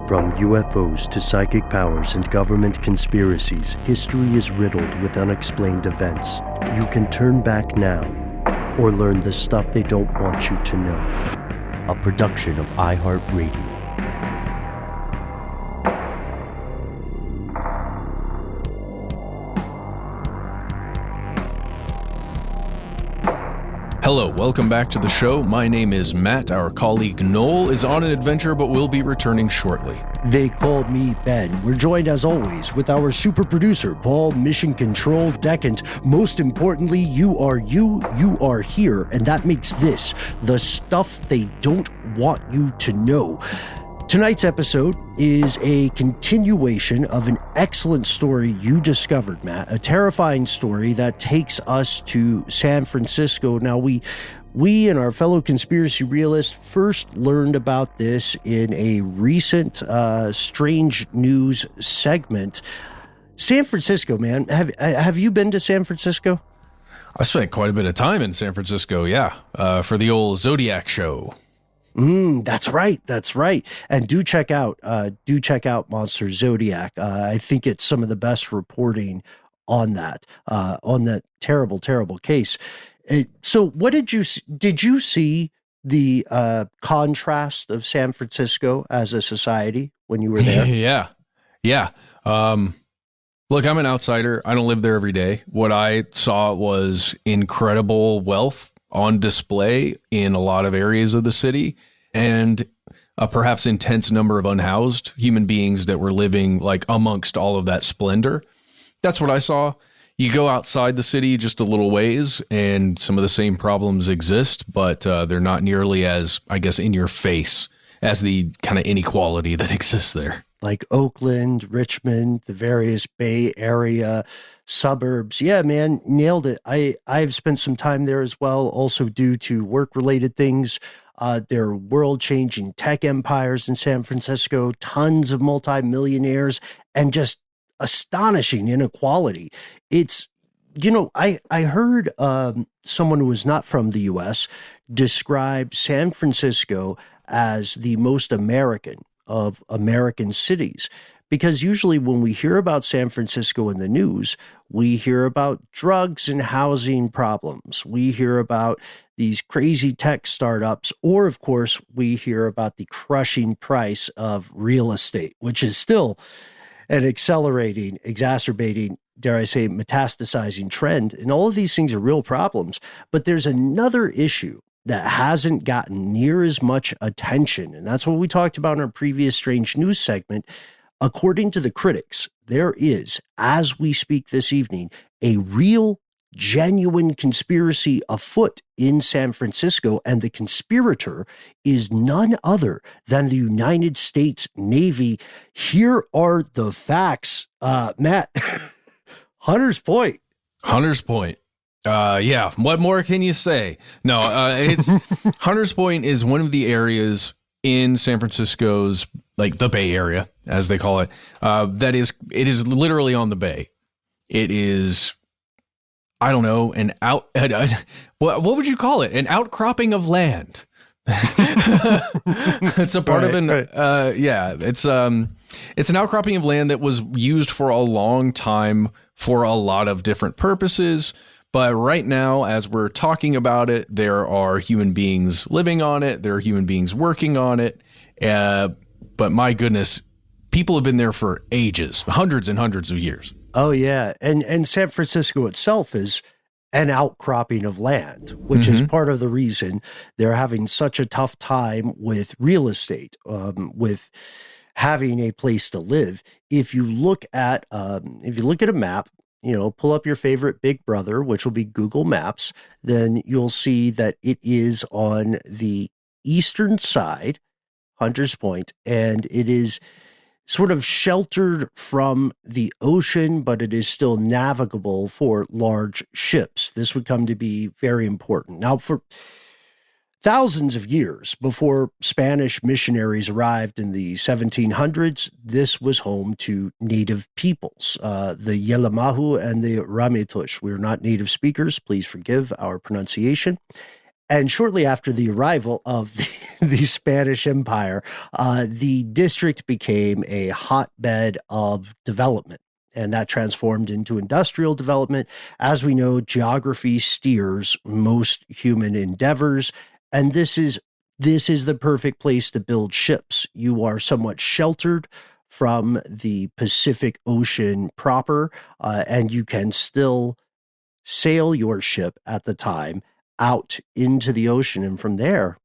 From UFOs to psychic powers and government conspiracies, history is riddled with unexplained events. You can turn back now or learn the stuff they don't want you to know. A production of iHeartRadio. Hello, welcome back to the show. My name is Matt. Our colleague Noel is on an adventure but will be returning shortly. They called me Ben. We're joined as always with our super producer, Paul, Mission Control Decant. Most importantly, you are here, and that makes this the stuff they don't want you to know. Tonight's episode is a continuation of an excellent story you discovered, Matt, a terrifying story that takes us to San Francisco. Now, we and our fellow conspiracy realists first learned about this in a recent strange news segment. San Francisco, man, have you been to San Francisco? I spent quite a bit of time in San Francisco, for the old Zodiac show. That's right. And do check out Monster Zodiac. I think it's some of the best reporting on that terrible, terrible case. So what did you see the contrast of San Francisco as a society when you were there? Yeah. Look, I'm an outsider. I don't live there every day. What I saw was incredible wealth on display in a lot of areas of the city, and a perhaps intense number of unhoused human beings that were living like amongst all of that splendor. That's what I saw. You go outside the city just a little ways and some of the same problems exist, but they're not nearly as, I guess, in your face as the kind of inequality that exists there. Like Oakland, Richmond, the various Bay Area suburbs. Yeah, man, nailed it. I've spent some time there as well, also due to work-related things. There are world-changing tech empires in San Francisco, tons of multimillionaires, and just astonishing inequality. It's, I heard someone who was not from the U.S. describe San Francisco as the most American of American cities. Because usually when we hear about San Francisco in the news, we hear about drugs and housing problems. We hear about these crazy tech startups, or of course, we hear about the crushing price of real estate, which is still an accelerating, exacerbating, dare I say, metastasizing trend. And all of these things are real problems. But there's another issue that hasn't gotten near as much attention. And that's what we talked about in our previous Strange News segment. According to the critics, there is, as we speak this evening, a real, genuine conspiracy afoot in San Francisco, and the conspirator is none other than the United States Navy. Here are the facts. Matt, Hunter's Point. What more can you say? No, it's Hunter's Point is one of the areas in San Francisco's, like the Bay Area, as they call it. It is literally on the bay. It is, I don't know, what would you call it? An outcropping of land. It's a part of an, it's an outcropping of land that was used for a long time for a lot of different purposes. But right now, as we're talking about it, there are human beings living on it. There are human beings working on it. But my goodness, people have been there for ages, hundreds and hundreds of years. Oh, yeah. And San Francisco itself is an outcropping of land, which is part of the reason they're having such a tough time with real estate, with having a place to live. If you look at a map, pull up your favorite big brother, which will be Google Maps, then you'll see that it is on the eastern side, Hunter's Point, and it is sort of sheltered from the ocean, but it is still navigable for large ships. This would come to be very important. Now, for thousands of years before Spanish missionaries arrived in the 1700s, this was home to native peoples, the Yelamahu and the Ramaytush. We are not native speakers. Please forgive our pronunciation. And shortly after the arrival of the Spanish Empire, the district became a hotbed of development. And that transformed into industrial development. As we know, geography steers most human endeavors. And this is the perfect place to build ships. You are somewhat sheltered from the Pacific Ocean proper, and you can still sail your ship at the time out into the ocean. And from there,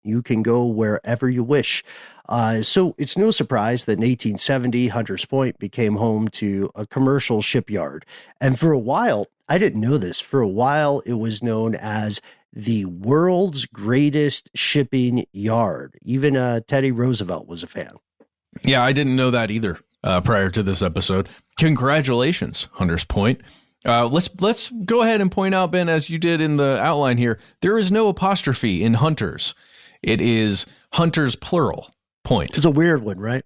you can go wherever you wish. So it's no surprise that in 1870, Hunters Point became home to a commercial shipyard. And for a while, I didn't know this, for a while it was known as the world's greatest shipping yard. Even Teddy Roosevelt was a fan. Yeah, I didn't know that either prior to this episode. Congratulations, Hunters Point. Let's go ahead and point out, Ben, as you did in the outline here, there is no apostrophe in Hunters. It is Hunters plural point. It's a weird one, right?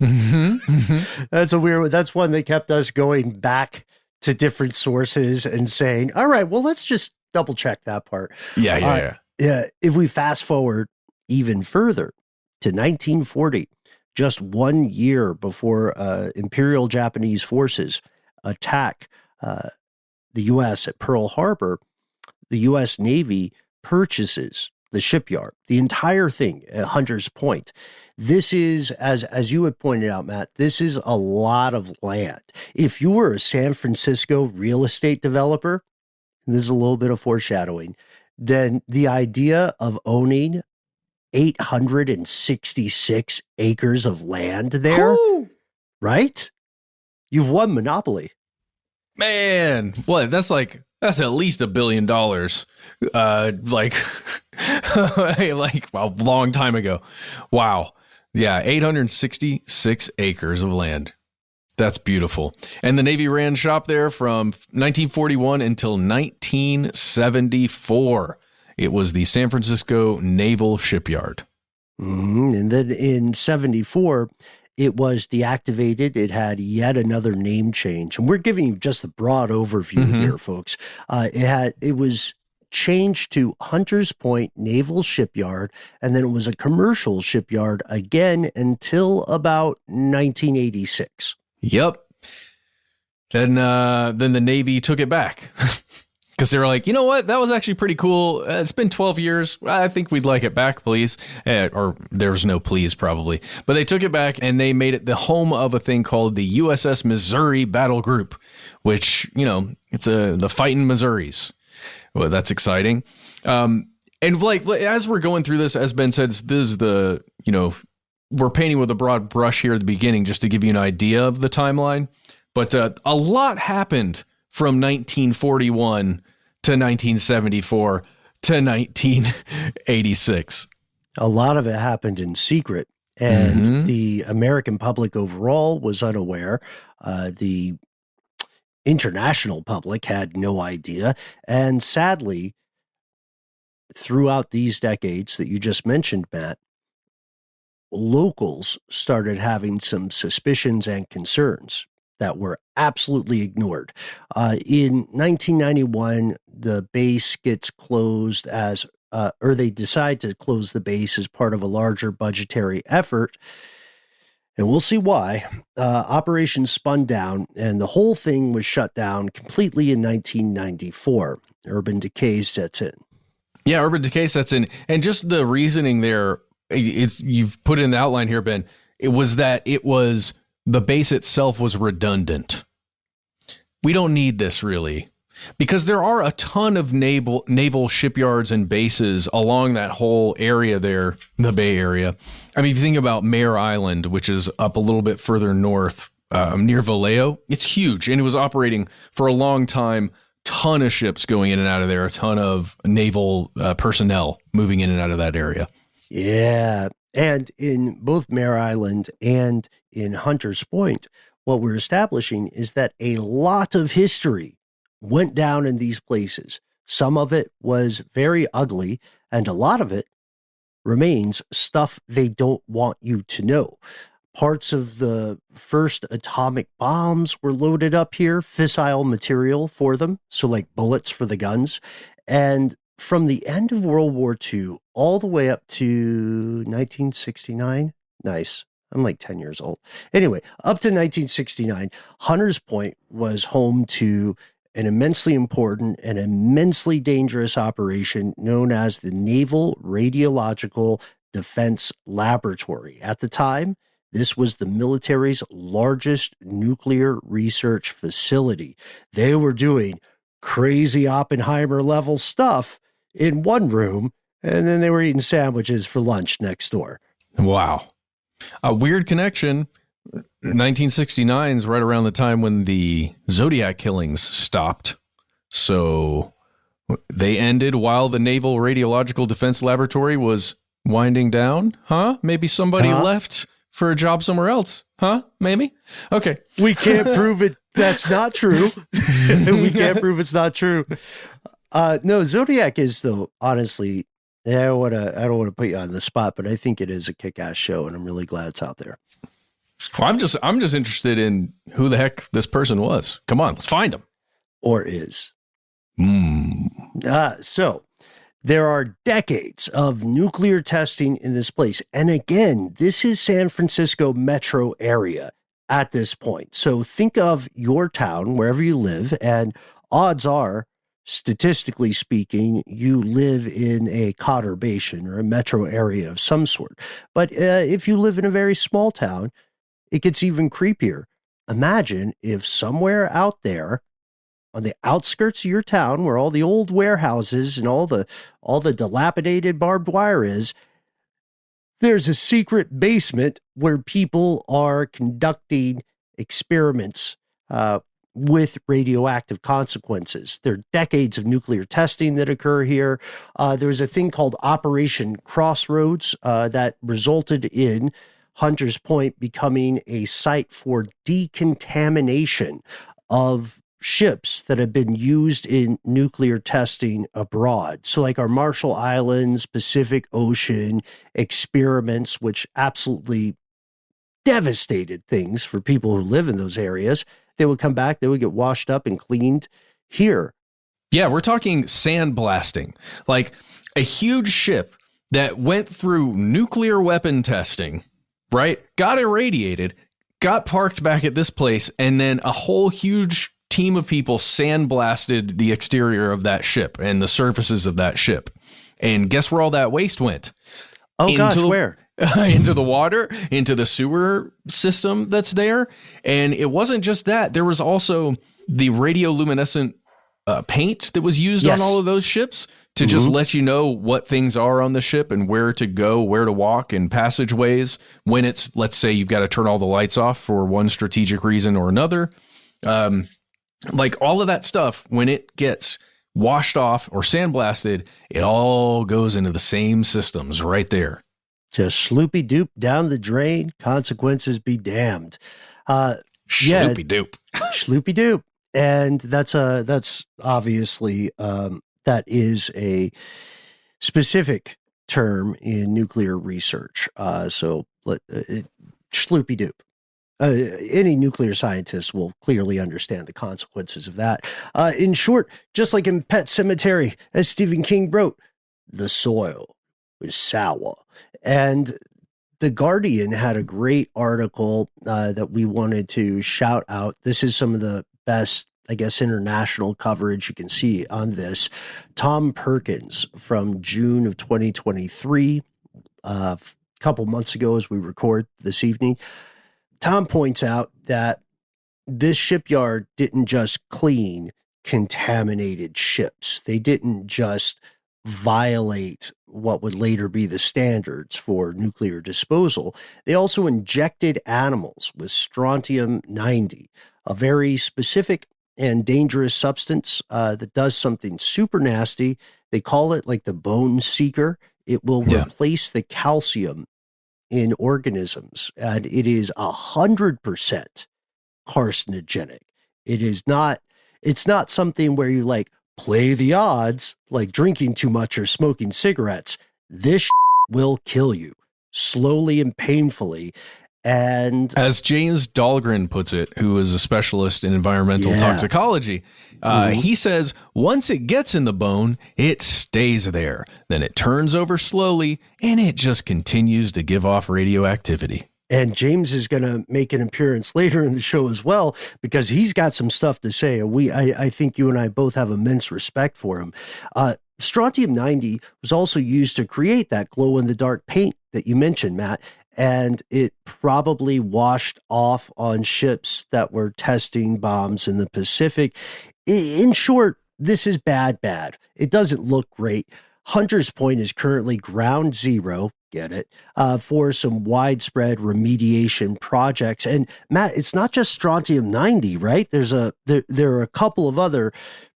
That's a weird one. That's one that kept us going back to different sources and saying, all right, well, let's just double check that part. Yeah. If we fast forward even further to 1940, just 1 year before Imperial Japanese forces attack the U.S. at Pearl Harbor, the U.S. Navy purchases the shipyard, the entire thing at Hunters Point. This is, as you had pointed out, Matt, this is a lot of land. If you were a San Francisco real estate developer, and this is a little bit of foreshadowing, then the idea of owning 866 acres of land there, right? You've won Monopoly. Man, what? That's at least $1 billion. Like a long time ago. Wow. Yeah, 866 acres of land. That's beautiful. And the Navy ran shop there from 1941 until 1974. It was the San Francisco Naval Shipyard. And then in 74, it was deactivated. It had yet another name change. And we're giving you just the broad overview here, folks. It was changed to Hunters Point Naval Shipyard, and then it was a commercial shipyard again until about 1986. Yep. Then the Navy took it back. Because they were like, you know what? That was actually pretty cool. It's been 12 years. I think we'd like it back, please. Or there was no please, probably. But they took it back, and they made it the home of a thing called the USS Missouri Battle Group, which, it's the fighting Missouris. Well, that's exciting. And as we're going through this, as Ben said, this is we're painting with a broad brush here at the beginning just to give you an idea of the timeline. But a lot happened from 1941 to 1974 to 1986. A lot of it happened in secret, and the American public overall was unaware. The international public had no idea. And sadly, throughout these decades that you just mentioned, Matt, locals started having some suspicions and concerns that were absolutely ignored. In 1991, the base gets closed or they decide to close the base as part of a larger budgetary effort. And we'll see why. Operations spun down, and the whole thing was shut down completely in 1994. Urban decay sets in. Yeah, urban decay sets in. And just the reasoning there, you've put in the outline here, Ben, it was the base itself was redundant. We don't need this, really, because there are a ton of naval shipyards and bases along that whole area there, the Bay Area. I mean, if you think about Mare Island, which is up a little bit further north near Vallejo, it's huge, and it was operating for a long time. Ton of ships going in and out of there, a ton of naval personnel moving in and out of that area. Yeah. And in both Mare Island and in Hunters Point, what we're establishing is that a lot of history went down in these places. Some of it was very ugly, and a lot of it remains stuff they don't want you to know. Parts of the first atomic bombs were loaded up here, fissile material for them, so like bullets for the guns. And from the end of World War II all the way up to 1969. Nice. I'm like 10 years old. Anyway, up to 1969, Hunters Point was home to an immensely important and immensely dangerous operation known as the Naval Radiological Defense Laboratory. At the time, this was the military's largest nuclear research facility. They were doing crazy Oppenheimer level stuff in one room, and then they were eating sandwiches for lunch next door. Wow. A weird connection. 1969 is right around the time when the Zodiac killings stopped. So they ended while the Naval Radiological Defense Laboratory was winding down. Huh? Maybe somebody left for a job somewhere else. Huh? Maybe. Okay. We can't prove it. That's not true. We can't prove it's not true. No, Zodiac is, though, honestly, I don't want to put you on the spot, but I think it is a kick-ass show, and I'm really glad it's out there. Well, I'm just interested in who the heck this person was. Come on, let's find him. Or is. So there are decades of nuclear testing in this place. And again, this is San Francisco metro area at this point. So think of your town, wherever you live, and odds are, statistically speaking, you live in a conurbation or a metro area of some sort. But if you live in a very small town, it gets even creepier. Imagine if somewhere out there on the outskirts of your town, where all the old warehouses and all the dilapidated barbed wire is, there's a secret basement where people are conducting experiments with radioactive consequences. There are decades of nuclear testing that occur here. There's a thing called Operation Crossroads that resulted in Hunters Point becoming a site for decontamination of ships that have been used in nuclear testing abroad. So like our Marshall Islands, Pacific Ocean experiments, which absolutely devastated things for people who live in those areas. They would come back, they would get washed up and cleaned here. Yeah, we're talking sandblasting. Like a huge ship that went through nuclear weapon testing, right? Got irradiated, got parked back at this place, and then a whole huge team of people sandblasted the exterior of that ship and the surfaces of that ship. And guess where all that waste went? Oh gosh, where? Into the water, into the sewer system that's there. And it wasn't just that. There was also the radioluminescent paint that was used on all of those ships to just let you know what things are on the ship and where to go, where to walk, and passageways when it's, let's say, you've got to turn all the lights off for one strategic reason or another. Like all of that stuff, when it gets washed off or sandblasted, it all goes into the same systems right there. Just sloopy doop down the drain. Consequences be damned. Sloopy doop. Sloopy doop. And that's obviously, that is a specific term in nuclear research. So sloopy doop. Any nuclear scientist will clearly understand the consequences of that. In short, just like in Pet Sematary, as Stephen King wrote, the soil was sour. And The Guardian had a great article that we wanted to shout out. This is some of the best, I guess, international coverage you can see on this. Tom Perkins from June of 2023, a couple months ago as we record this evening. Tom points out that this shipyard didn't just clean contaminated ships. They didn't just violate what would later be the standards for nuclear disposal. They also injected animals with strontium-90, a very specific and dangerous substance that does something super nasty. They call it like the bone seeker. It will replace the calcium in organisms, and it is 100% carcinogenic. It's not something where you like play the odds, like drinking too much or smoking cigarettes. This will kill you slowly and painfully. And as James Dahlgren puts it, who is a specialist in environmental toxicology, he says once it gets in the bone, it stays there. Then it turns over slowly, and it just continues to give off radioactivity. And James is going to make an appearance later in the show as well, because he's got some stuff to say. And I think you and I both have immense respect for him. Strontium-90 was also used to create that glow-in-the-dark paint that you mentioned, Matt. And it probably washed off on ships that were testing bombs in the Pacific. In short, this is bad. It doesn't look great. Hunters Point is currently ground zero, get it, for some widespread remediation projects. And Matt, it's not just Strontium-90, right? There are a couple of other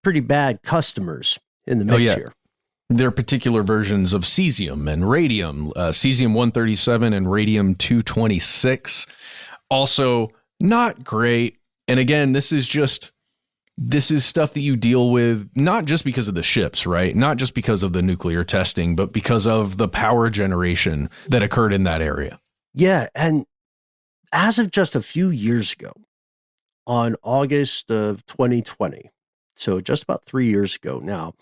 pretty bad customers in the mix here. There are particular versions of cesium and radium, cesium-137 and radium-226. Also not great. And again, this is stuff that you deal with not just because of the ships, right? Not just because of the nuclear testing, but because of the power generation that occurred in that area. Yeah. And as of just a few years ago, on August of 2020, so just about 3 years ago now,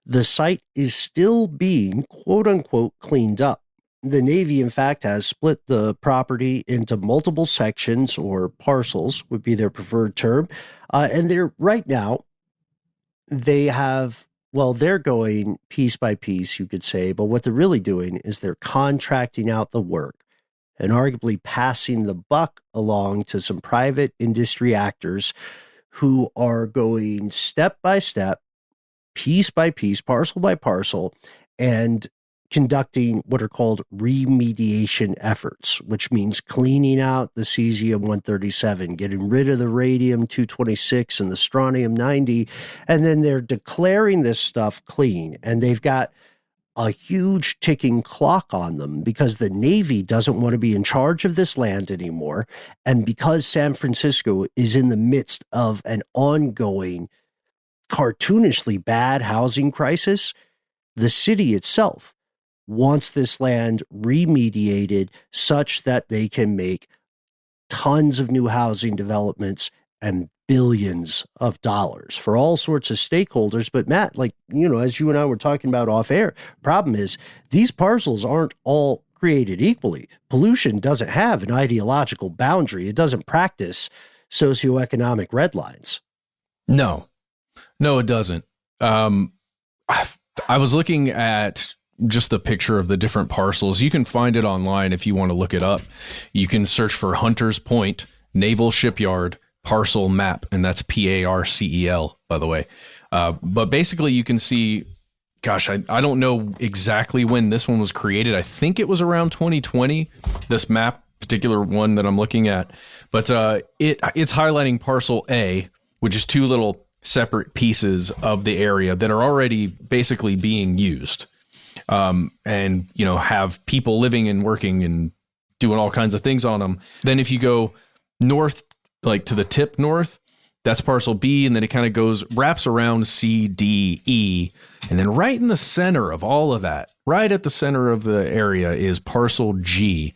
the site is still being, quote unquote, cleaned up. The Navy, in fact, has split the property into multiple sections, or parcels would be their preferred term. And they're going piece by piece, you could say. But what they're really doing is they're contracting out the work and arguably passing the buck along to some private industry actors who are going step by step, piece by piece, parcel by parcel, and conducting what are called remediation efforts, which means cleaning out the cesium-137, getting rid of the radium-226 and the strontium-90, and then they're declaring this stuff clean. And they've got a huge ticking clock on them because the Navy doesn't want to be in charge of this land anymore. And because San Francisco is in the midst of an ongoing, cartoonishly bad housing crisis, the city itself wants this land remediated such that they can make tons of new housing developments and billions of dollars for all sorts of stakeholders. But Matt, as you and I were talking about off air, problem is these parcels aren't all created equally. Pollution doesn't have an ideological boundary. It doesn't practice socioeconomic red lines. No, it doesn't. I was looking at just the picture of the different parcels. You can find it online if you want to look it up. You can search for Hunters Point, Naval Shipyard, parcel map, and that's PARCEL, by the way. But basically you can see, gosh, I don't know exactly when this one was created. I think it was around 2020, this map, particular one that I'm looking at. But it's highlighting parcel A, which is two little separate pieces of the area that are already basically being used. And, have people living and working and doing all kinds of things on them. Then if you go north, like to the tip north, that's parcel B. And then it kind of wraps around C, D, E. And then right in the center of all of that, right at the center of the area is parcel G.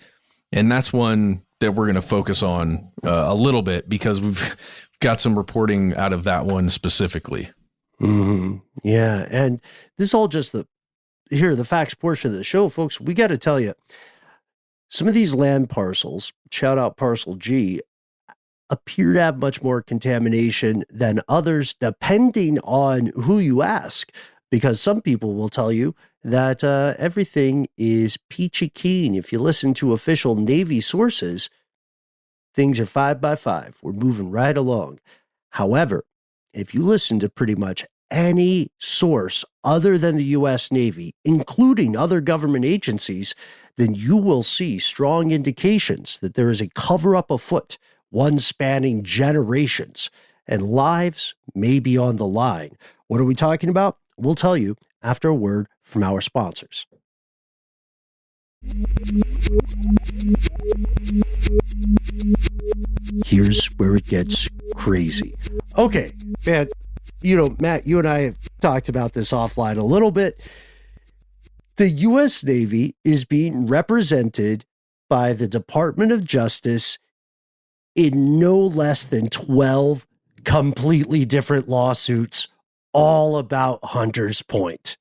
And that's one that we're going to focus on a little bit because we've got some reporting out of that one specifically. Mm-hmm. Yeah. And this is all just the facts portion of the show, folks. We got to tell you, some of these land parcels, shout out Parcel G, appear to have much more contamination than others, depending on who you ask, because some people will tell you that everything is peachy keen. If you listen to official Navy sources, things are 5 by 5. We're moving right along. However, if you listen to pretty much any source other than the U.S. Navy, including other government agencies, then you will see strong indications that there is a cover-up afoot, one spanning generations, and lives may be on the line. What are we talking about? We'll tell you after a word from our sponsors. Here's where it gets crazy. Okay, man, Matt, you and I have talked about this offline a little bit. The U.S. Navy is being represented by the Department of Justice in no less than 12 completely different lawsuits, all about Hunter's Point.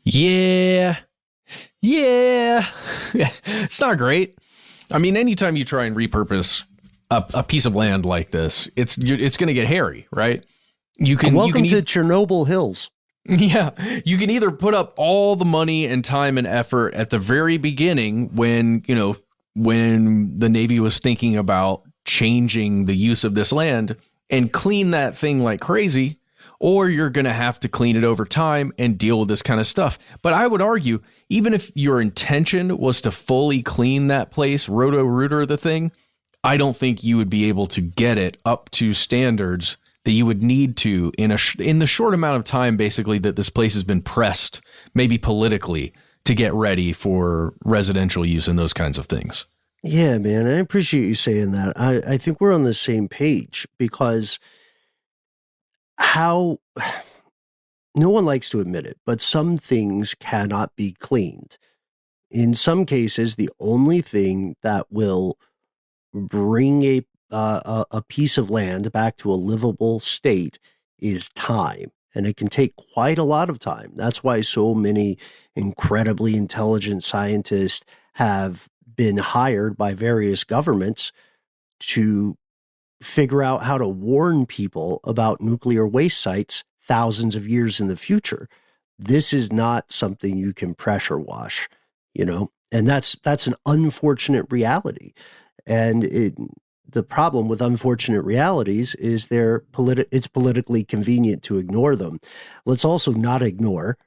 Yeah. It's not great. I mean, anytime you try and repurpose a piece of land like this, it's going to get hairy, right? Welcome to Chernobyl Hills. Yeah, you can either put up all the money and time and effort at the very beginning when the Navy was thinking about changing the use of this land and clean that thing like crazy, or you're going to have to clean it over time and deal with this kind of stuff. But I would argue, even if your intention was to fully clean that place, roto-rooter the thing, I don't think you would be able to get it up to standards that you would need to in the short amount of time, basically, that this place has been pressed, maybe politically, to get ready for residential use and those kinds of things. Yeah, man, I appreciate you saying that. I think we're on the same page, because no one likes to admit it, but some things cannot be cleaned. In some cases, the only thing that will bring a piece of land back to a livable state is time. And it can take quite a lot of time. That's why so many incredibly intelligent scientists have been hired by various governments to figure out how to warn people about nuclear waste sites thousands of years in the future. This is not something you can pressure wash, and that's an unfortunate reality. And the problem with unfortunate realities is it's politically convenient to ignore them. Let's also not ignore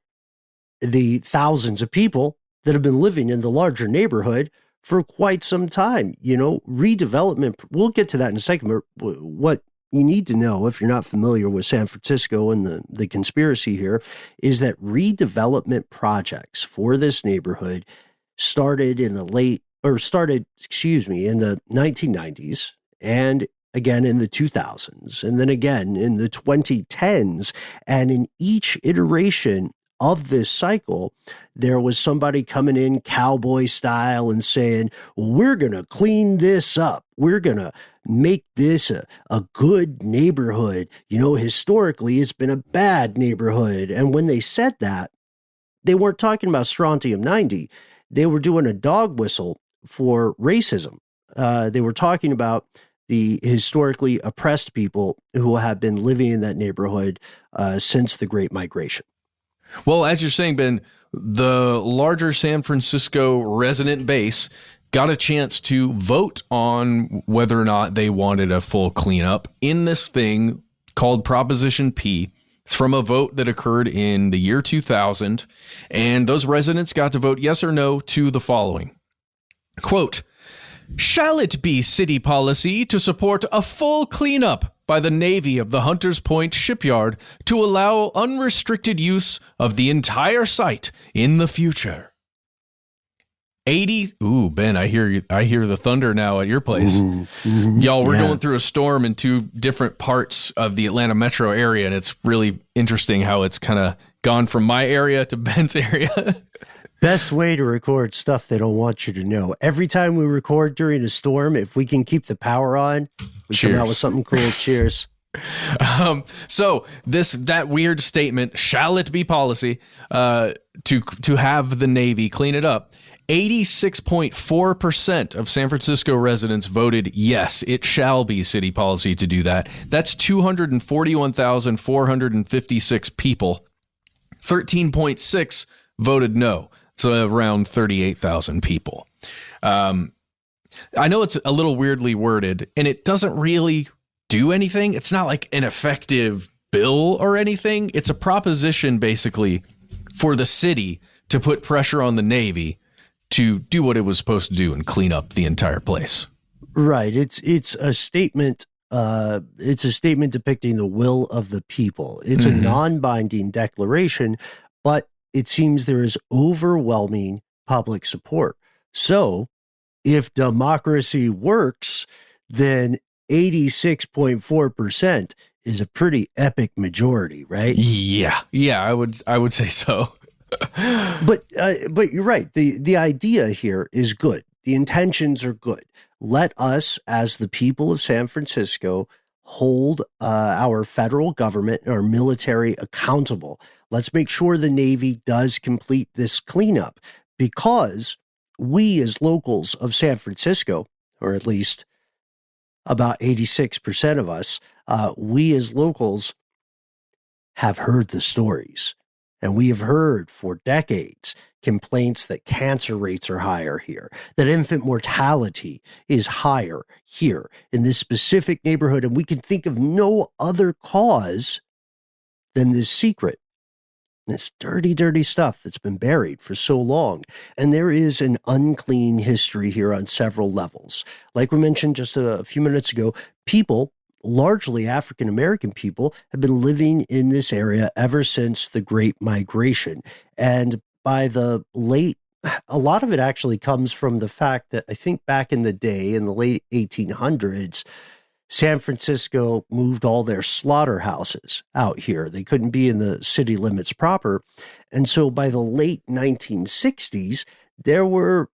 the thousands of people that have been living in the larger neighborhood for quite some time. Redevelopment, we'll get to that in a second, but what you need to know, if you're not familiar with San Francisco and the conspiracy here, is that redevelopment projects for this neighborhood started in the 1990s, and again in the 2000s, and then again in the 2010s. And in each iteration of this cycle, there was somebody coming in cowboy style and saying, we're going to clean this up. We're going to make this a good neighborhood. Historically, it's been a bad neighborhood. And when they said that, they weren't talking about strontium-90. They were doing a dog whistle for racism. They were talking about the historically oppressed people who have been living in that neighborhood since the Great Migration. Well, as you're saying, Ben, the larger San Francisco resident base got a chance to vote on whether or not they wanted a full cleanup in this thing called Proposition P. It's from a vote that occurred in the year 2000, and those residents got to vote yes or no to the following. Quote, shall it be city policy to support a full cleanup by the Navy of the Hunters Point shipyard to allow unrestricted use of the entire site in the future? 80. Ooh, Ben, I hear the thunder now at your place. Mm-hmm. Y'all, we're going through a storm in two different parts of the Atlanta metro area, and it's really interesting how it's kind of gone from my area to Ben's area. Best way to record stuff they don't want you to know. Every time we record during a storm, if we can keep the power on, we come out with something cool. Cheers. So that weird statement, shall it be policy, to have the Navy clean it up? 86.4% of San Francisco residents voted yes, it shall be city policy to do that. That's 241,456 people. 13.6 voted no. So around 38,000 people. I know it's a little weirdly worded, and it doesn't really do anything. It's not like an effective bill or anything. It's a proposition, basically, for the city to put pressure on the Navy to do what it was supposed to do and clean up the entire place. Right. It's a statement. It's a statement depicting the will of the people. It's a non-binding declaration, but it seems there is overwhelming public support. So if democracy works, then 86.4% is a pretty epic majority, right? Yeah, I would say so. But you're right. The idea here is good. The intentions are good. Let us, as the people of San Francisco, hold our federal government, our military accountable. Let's make sure the Navy does complete this cleanup, because we as locals of San Francisco, or at least about 86% of us, we as locals have heard the stories. And we have heard for decades complaints that cancer rates are higher here, that infant mortality is higher here in this specific neighborhood. And we can think of no other cause than this secret, this dirty, dirty stuff that's been buried for so long. And there is an unclean history here on several levels. Like we mentioned just a few minutes ago, people, largely African-American people, have been living in this area ever since the Great Migration. And by the late, a lot of it actually comes from the fact that I think back in the day, in the late 1800s, San Francisco moved all their slaughterhouses out here. They couldn't be in the city limits proper. And so by the late 1960s, there were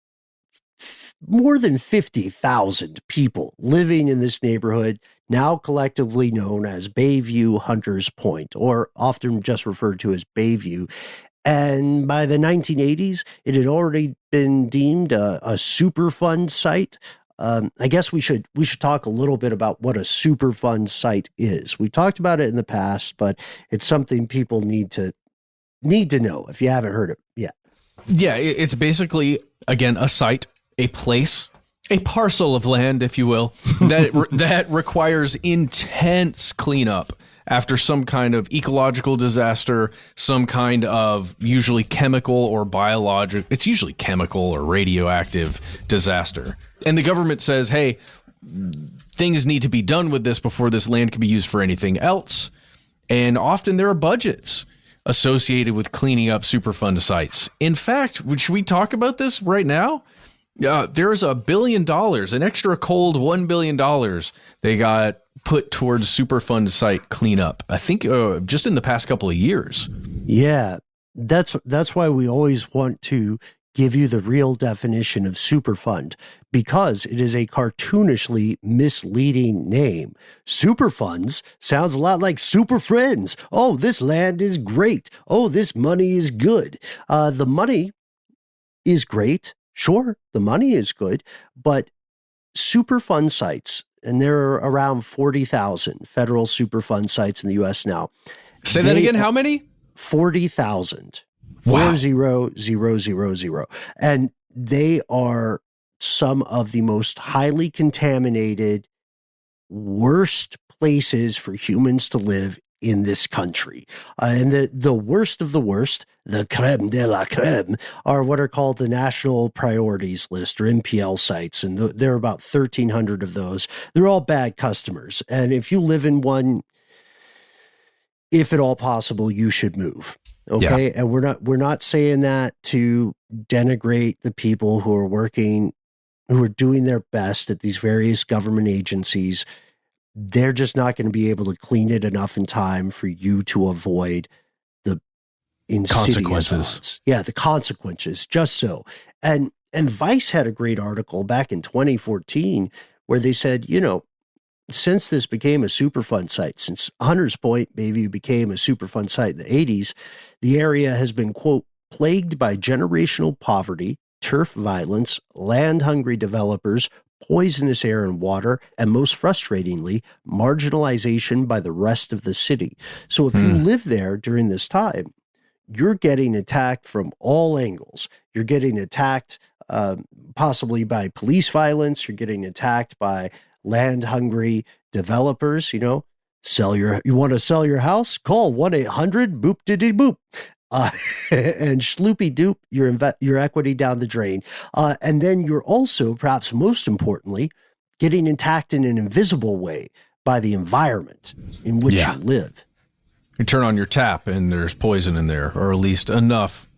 more than 50,000 people living in this neighborhood, now collectively known as Bayview Hunters Point, or often just referred to as Bayview. And by the 1980s, it had already been deemed a Superfund site. I guess we should talk a little bit about what a Superfund site is. We talked about it in the past, but it's something people need to know if you haven't heard it yet. Yeah, it's basically, again, a site, a place, a parcel of land, if you will, that requires intense cleanup after some kind of ecological disaster, some kind of usually chemical or biological, it's usually chemical or radioactive disaster. And the government says, hey, things need to be done with this before this land can be used for anything else. And often there are budgets associated with cleaning up Superfund sites. In fact, should we talk about this right now? There's $1 billion, an extra cold $1 billion they got put towards Superfund site cleanup, I think just in the past couple of years. Yeah, that's why we always want to give you the real definition of Superfund, because it is a cartoonishly misleading name. Superfunds sounds a lot like super friends. Oh, this land is great. Oh, this money is good. The money is great. Sure, the money is good, but Superfund sites, and there are around 40,000 federal Superfund sites in the U.S. now. Say that again, how many? 40,000. Wow. 40,000. And they are some of the most highly contaminated, worst places for humans to live in this country. And the worst of the worst, the creme de la creme, are what are called the National Priorities List, or NPL sites. And there are about 1,300 of those. They're all bad customers. And if you live in one, if at all possible, you should move. Okay. Yeah. And we're not saying that to denigrate the people who are working, who are doing their best at these various government agencies. They're just not going to be able to clean it enough in time for you to avoid the consequences. Odds. Yeah, the consequences, just so. And Vice had a great article back in 2014 where they said, since this became a Superfund site, since Hunters Point, Bayview became a Superfund site in the 80s, the area has been, quote, plagued by generational poverty, turf violence, land-hungry developers, poisonous air and water, and most frustratingly, marginalization by the rest of the city. So if you live there during this time, you're getting attacked from all angles. You're getting attacked possibly by police violence. You're getting attacked by land-hungry developers. You want to sell your house? Call 1-800-BOOP-DIDDY-BOOP. And schloopy doop your equity down the drain. And then you're also, perhaps most importantly, getting attacked in an invisible way by the environment in which you live. You turn on your tap and there's poison in there, or at least enough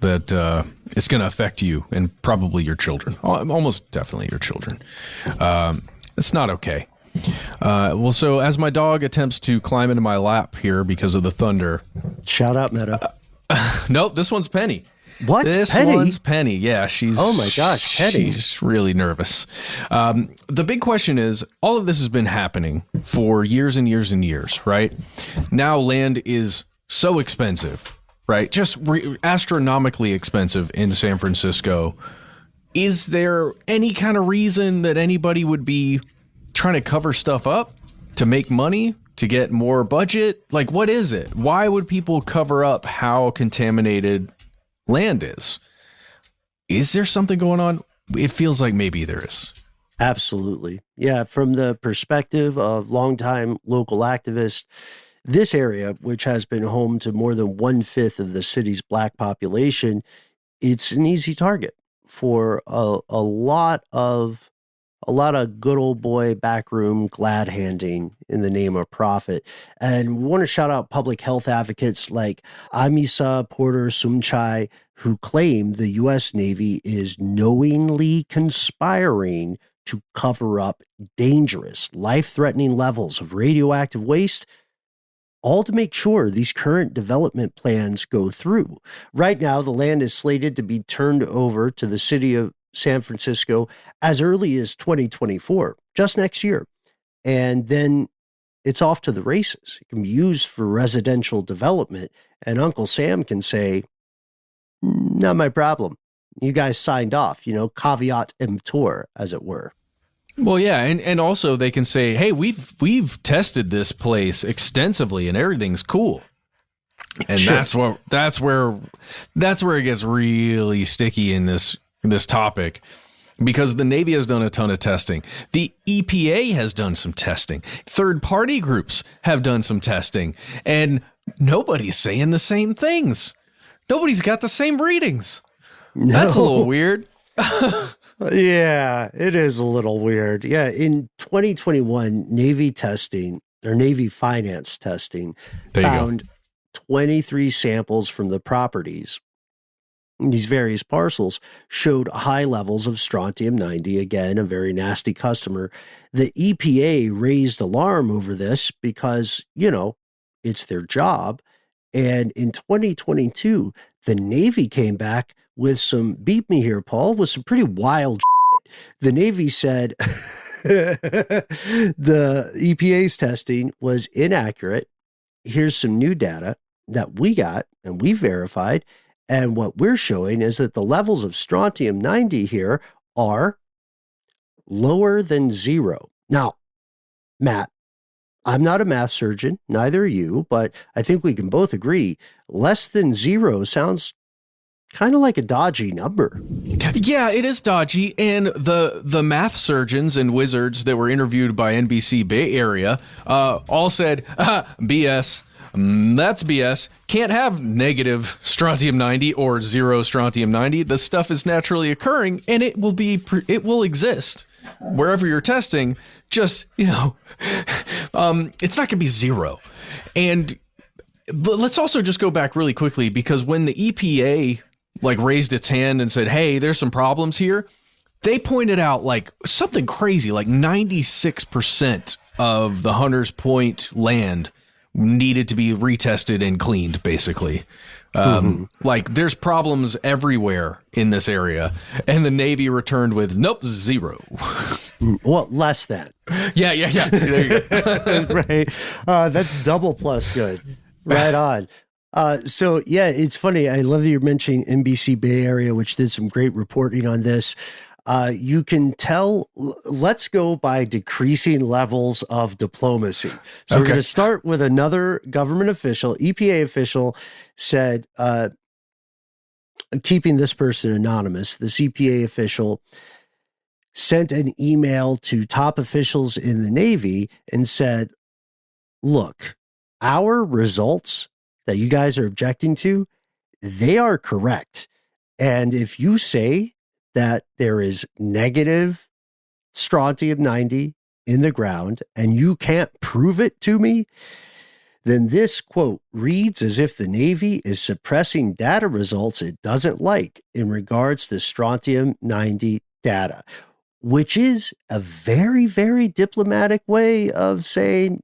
that it's going to affect you and probably your children. Almost definitely your children. It's not okay. So as my dog attempts to climb into my lap here because of the thunder. Shout out, Meta. Nope, this one's Penny. What? This Penny? one's Penny. Yeah, she's. Oh my gosh, Penny. She's really nervous. The big question is, all of this has been happening for years and years and years, right? Now land is so expensive, right? Just astronomically expensive in San Francisco. Is there any kind of reason that anybody would be trying to cover stuff up to make money, to get more budget? Like, what is it? Why would people cover up how contaminated land is? Is there something going on? It feels like maybe there is. Absolutely. Yeah. From the perspective of longtime local activists, this area, which has been home to more than 1/5 of the city's Black population, it's an easy target for a lot of good old boy backroom glad handing in the name of profit. And we want to shout out public health advocates like Amisa Porter Sumchai, who claim the U.S. Navy is knowingly conspiring to cover up dangerous, life-threatening levels of radioactive waste, all to make sure these current development plans go through. Right now, the land is slated to be turned over to the city of San Francisco as early as 2024, just next year. And then it's off to the races. It can be used for residential development. And Uncle Sam can say, not my problem. You guys signed off, caveat emptor, as it were. Well, yeah, and also they can say, hey, we've tested this place extensively and everything's cool. And sure. that's where it gets really sticky in this topic, because the Navy has done a ton of testing. The EPA has done some testing. Third-party groups have done some testing, and nobody's saying the same things. Nobody's got the same readings. No. That's a little weird. Yeah, it is a little weird. Yeah, in 2021, Navy testing, or Navy finance testing, found 23 samples from the properties. These various parcels showed high levels of strontium-90, again, a very nasty customer. The EPA raised alarm over this because, it's their job. And in 2022, the Navy came back with some, beat me here, Paul, with some pretty wild shit. The Navy said the EPA's testing was inaccurate. Here's some new data that we got and we verified. And what we're showing is that the levels of strontium-90 here are lower than 0. Now, Matt, I'm not a math surgeon, neither are you, but I think we can both agree less than 0 sounds kind of like a dodgy number. Yeah, it is dodgy. And the math surgeons and wizards that were interviewed by NBC Bay Area all said, BS. That's BS. Can't have negative strontium-90 or 0 strontium-90. The stuff is naturally occurring, and it will exist wherever you're testing. Just, it's not going to be 0. And let's also just go back really quickly, because when the EPA raised its hand and said, hey, there's some problems here, they pointed out something crazy, 96% of the Hunters Point land needed to be retested and cleaned, basically. There's problems everywhere in this area, and the Navy returned with nope, 0. Well, less than. Yeah. There you go. Right. That's double plus good. Right on. So yeah, it's funny. I love that you're mentioning NBC Bay Area, which did some great reporting on this. You can tell, let's go by decreasing levels of diplomacy. So we're going to start with another government official. EPA official said, keeping this person anonymous, this EPA official sent an email to top officials in the Navy and said, look, our results that you guys are objecting to, they are correct. And if you say that there is negative strontium-90 in the ground and you can't prove it to me, then this, quote, reads as if the Navy is suppressing data results it doesn't like in regards to strontium-90 data, which is a very, very diplomatic way of saying,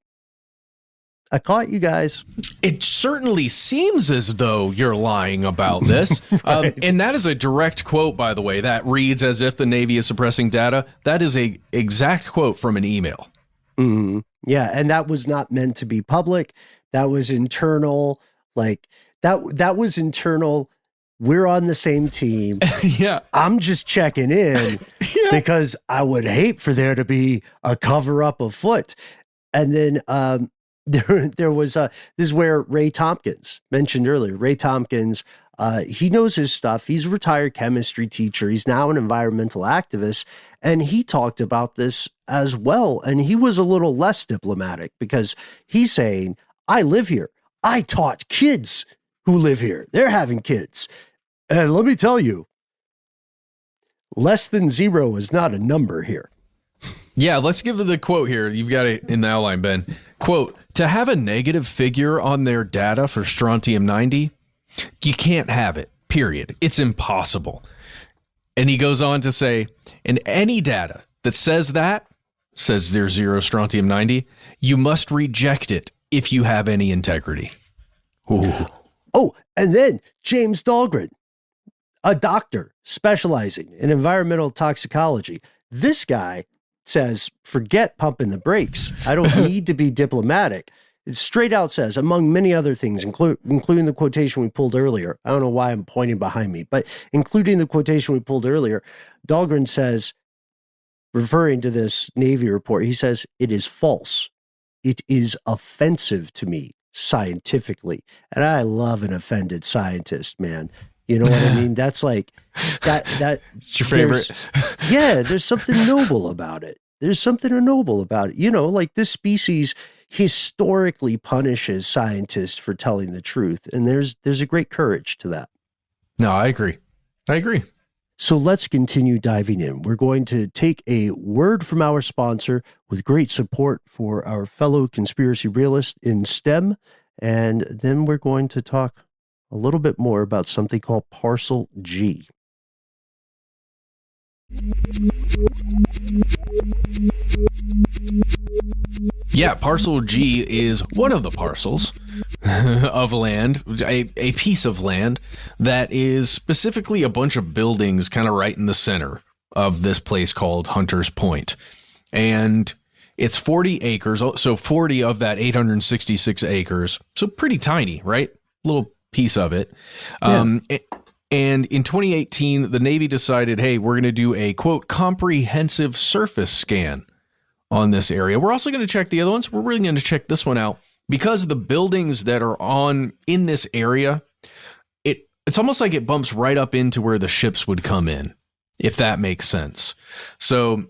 I caught you guys. It certainly seems as though you're lying about this. Right. And that is a direct quote, by the way, that reads as if the Navy is suppressing data. That is a exact quote from an email. Mm-hmm. Yeah, and that was not meant to be public. That was internal. Like that was internal. We're on the same team. Yeah. I'm just checking in because I would hate for there to be a cover up afoot. And then there was this is where Ray Tompkins mentioned earlier. Ray Tompkins, he knows his stuff. He's a retired chemistry teacher. He's now an environmental activist, and he talked about this as well. And he was a little less diplomatic because he's saying, "I live here. I taught kids who live here. They're having kids, and let me tell you, less than 0 is not a number here." Yeah, let's give the quote here. You've got it in the outline, Ben. Quote, "To have a negative figure on their data for strontium-90, you can't have it, period. It's impossible." And he goes on to say, "And any data that says there's 0 strontium-90, you must reject it if you have any integrity." Ooh. Oh, and then James Dahlgren, a doctor specializing in environmental toxicology. This guy says, forget pumping the brakes. I don't need to be diplomatic. It straight out says, among many other things, including the quotation we pulled earlier. I don't know why I'm pointing behind me, but including the quotation we pulled earlier, Dahlgren says, referring to this Navy report, he says, "It is false. It is offensive to me scientifically." And I love an offended scientist, man. You know what I mean? That's like that. It's your favorite. There's something noble about it. There's something noble about it. You know, like this species historically punishes scientists for telling the truth. And there's a great courage to that. No, I agree. So let's continue diving in. We're going to take a word from our sponsor with great support for our fellow conspiracy realists in STEM. And then we're going to talk a little bit more about something called Parcel G. Yeah, Parcel G is one of the parcels of land, a piece of land that is specifically a bunch of buildings kind of right in the center of this place called Hunter's Point. And it's 40 acres, so 40 of that 866 acres, so pretty tiny, right? Little piece of it. Yeah. And in 2018, the Navy decided, hey, we're going to do a, quote, comprehensive surface scan on this area. We're also going to check the other ones. We're really going to check this one out because the buildings that are in this area, it's almost like it bumps right up into where the ships would come in, if that makes sense. So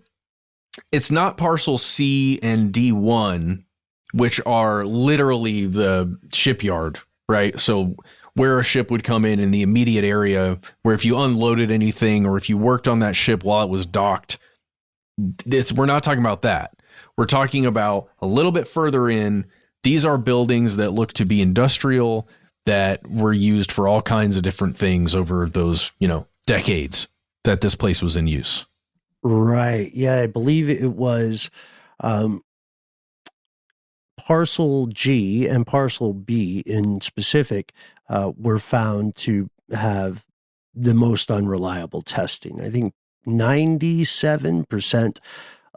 it's not Parcel C and D1, which are literally the shipyard, right? So where a ship would come in the immediate area, where if you unloaded anything or if you worked on that ship while it was docked, we're not talking about that. We're talking about a little bit further in. These are buildings that look to be industrial, that were used for all kinds of different things over those, decades that this place was in use. Right. Yeah, I believe it was Parcel G and Parcel B in specific were found to have the most unreliable testing. I think 97%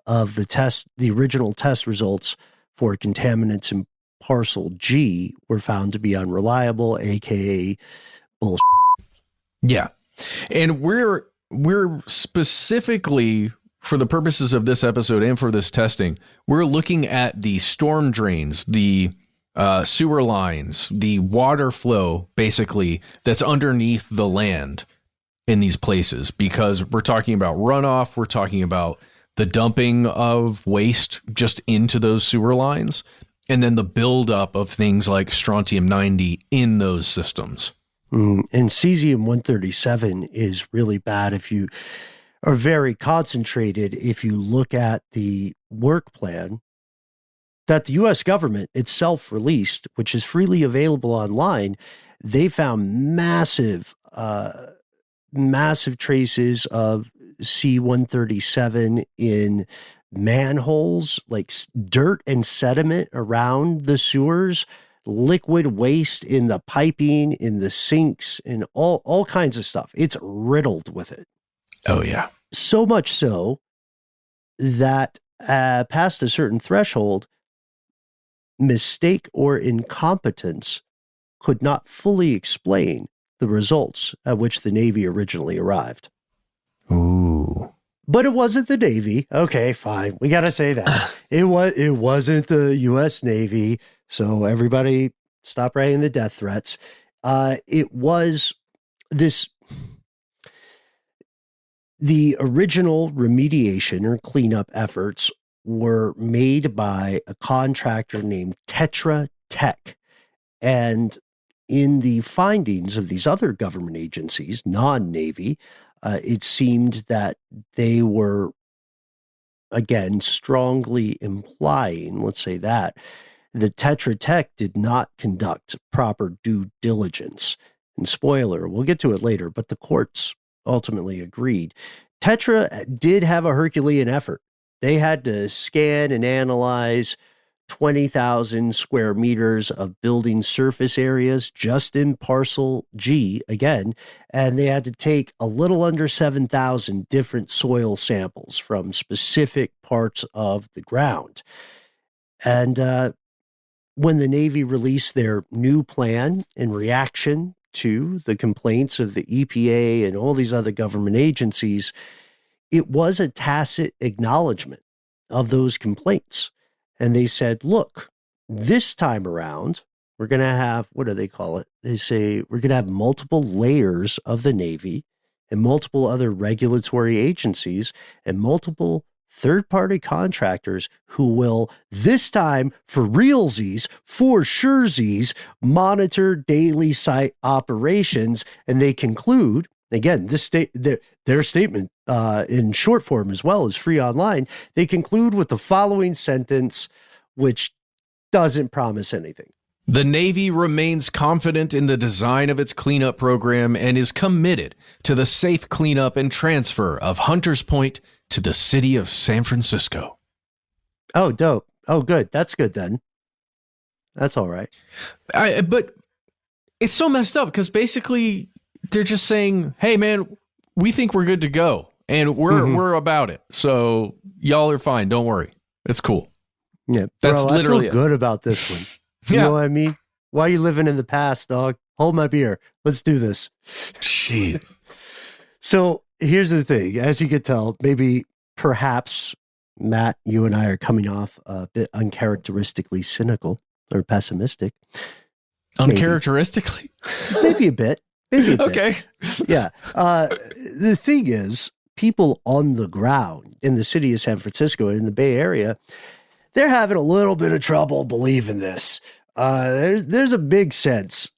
of the original test results for contaminants in Parcel G were found to be unreliable, aka bullshit. Yeah. And we're specifically, for the purposes of this episode and for this testing, we're looking at the storm drains, the sewer lines, the water flow, basically, that's underneath the land in these places, because we're talking about runoff, we're talking about the dumping of waste just into those sewer lines, and then the buildup of things like strontium-90 in those systems. And cesium-137 is really bad if you are very concentrated. If you look at the work plan that the U.S. government itself released, which is freely available online, they found massive traces of C-137 in manholes, like dirt and sediment around the sewers, liquid waste in the piping, in the sinks, and all kinds of stuff. It's riddled with it. Oh, yeah. So much so that past a certain threshold, mistake or incompetence could not fully explain the results at which the Navy originally arrived. Ooh. But it wasn't the Navy. Okay, fine. We got to say that. It wasn't the U.S. Navy. So everybody stop writing the death threats. It was the original remediation or cleanup efforts were made by a contractor named Tetra Tech. And in the findings of these other government agencies, non-Navy, it seemed that they were, again, strongly implying, let's say that Tetra Tech did not conduct proper due diligence. And spoiler, we'll get to it later, but the courts ultimately agreed. Tetra did have a Herculean effort. They had to scan and analyze 20,000 square meters of building surface areas just in Parcel G again, and they had to take a little under 7,000 different soil samples from specific parts of the ground. And when the Navy released their new plan in reaction to the complaints of the EPA and all these other government agencies, it was a tacit acknowledgement of those complaints. And they said, look, this time around, we're going to have, what do they call it? They say we're going to have multiple layers of the Navy and multiple other regulatory agencies and multiple third-party contractors who will, this time for realsies, for surezies, monitor daily site operations. And they conclude, again, their statement in short form as well as free online, they conclude with the following sentence, which doesn't promise anything. The Navy remains confident in the design of its cleanup program and is committed to the safe cleanup and transfer of Hunters Point to the city of San Francisco. Oh, dope. Oh, good. That's good then. That's all right. But it's so messed up because basically they're just saying, hey, man, we think we're good to go. And we're about it. So y'all are fine. Don't worry. It's cool. Yeah. That's bro, literally I feel good about this one. You know what I mean? Why are you living in the past, dog? Hold my beer. Let's do this. Jeez. So here's the thing. As you could tell, perhaps, Matt, you and I are coming off a bit uncharacteristically cynical or pessimistic. Uncharacteristically? Maybe a bit. Okay. Yeah. The thing is, people on the ground in the city of San Francisco and in the Bay Area, they're having a little bit of trouble believing this. There's a big sense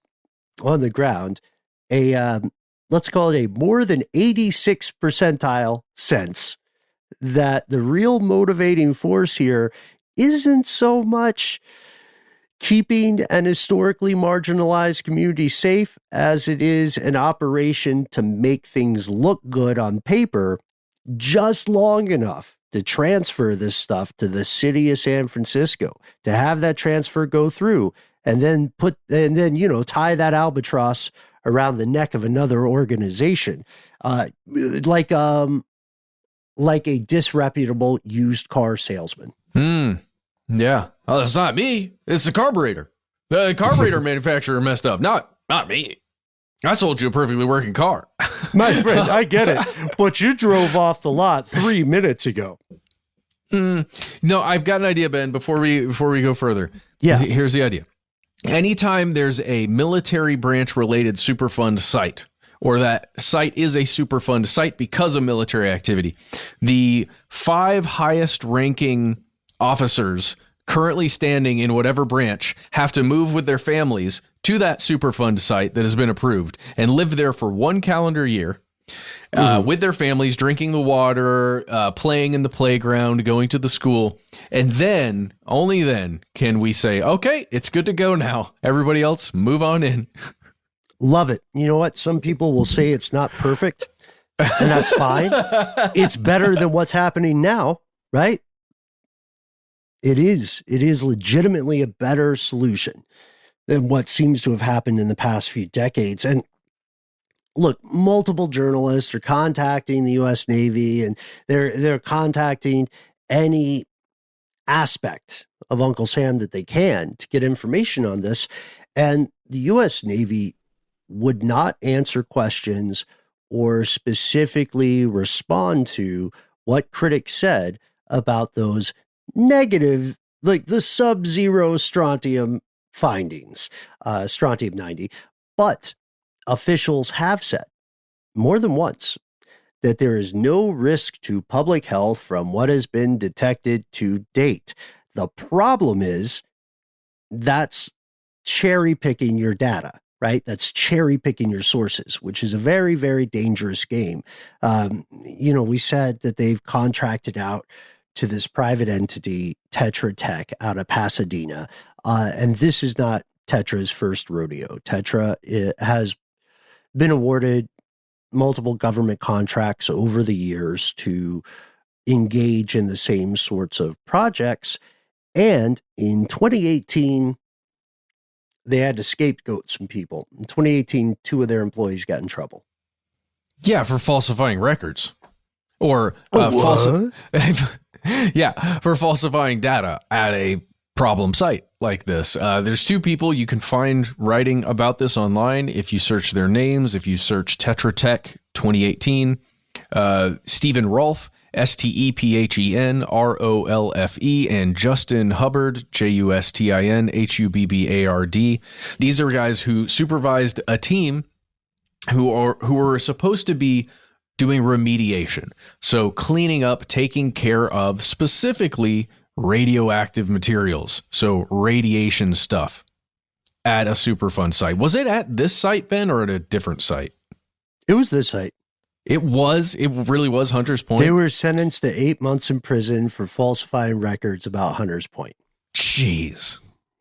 on the ground, let's call it a more than 86th percentile sense that the real motivating force here isn't so much keeping an historically marginalized community safe as it is an operation to make things look good on paper just long enough to transfer this stuff to the city of San Francisco, to have that transfer go through and then tie that albatross around the neck of another organization, like a disreputable used car salesman. Yeah. Oh, it's not me. It's the carburetor. The carburetor manufacturer messed up. Not me. I sold you a perfectly working car. My friend, I get it. But you drove off the lot 3 minutes ago. No, I've got an idea, Ben, before we go further. Yeah. Here's the idea. Anytime there's a military branch related Superfund site, or that site is a Superfund site because of military activity, the 5 highest ranking officers currently standing in whatever branch have to move with their families to that Superfund site that has been approved and live there for 1 calendar year with their families, drinking the water, playing in the playground, going to the school. And then, only then, can we say, okay, it's good to go now. Everybody else, move on in. Love it. You know what? Some people will say it's not perfect, and that's fine. It's better than what's happening now, right? It is. It is legitimately a better solution than what seems to have happened in the past few decades. And look, multiple journalists are contacting the U.S. Navy, and they're contacting any aspect of Uncle Sam that they can to get information on this. And the U.S. Navy would not answer questions or specifically respond to what critics said about those negative, like the sub-zero strontium findings, strontium 90. But officials have said more than once that there is no risk to public health from what has been detected to date. The problem is that's cherry picking your data, right? That's cherry picking your sources, which is a very, very dangerous game. We said that they've contracted out to this private entity, Tetra Tech, out of Pasadena. And this is not Tetra's first rodeo. Tetra has been awarded multiple government contracts over the years to engage in the same sorts of projects. And in 2018, they had to scapegoat some people. In 2018, 2 of their employees got in trouble. Yeah, for falsifying records. Or for falsifying data at a problem site like this. There's 2 people you can find writing about this online. If you search their names, if you search Tetra Tech 2018, Stephen Rolfe, Stephen Rolfe, and Justin Hubbard, Justin Hubbard. These are guys who supervised a team who were supposed to be doing remediation. So cleaning up, taking care of specifically radioactive materials. So radiation stuff at a Superfund site. Was it at this site, Ben, or at a different site? It was this site. It really was Hunters Point. They were sentenced to 8 months in prison for falsifying records about Hunters Point. Jeez.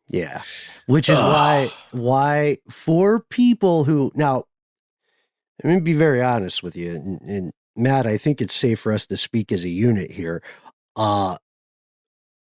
Yeah. Which is why for people who, now, I'm going to be very honest with you, and Matt, I think it's safe for us to speak as a unit here.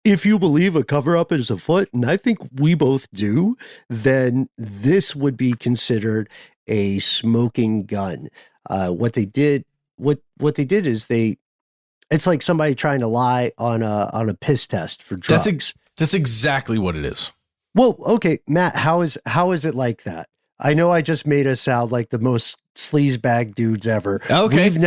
If you believe a cover-up is afoot, and I think we both do, then this would be considered a smoking gun. What they did is it's like somebody trying to lie on a piss test for drugs. That's exactly what it is. Well, okay, Matt, how is it like that? I know I just made us sound like the most sleazebag dudes ever. Okay. We've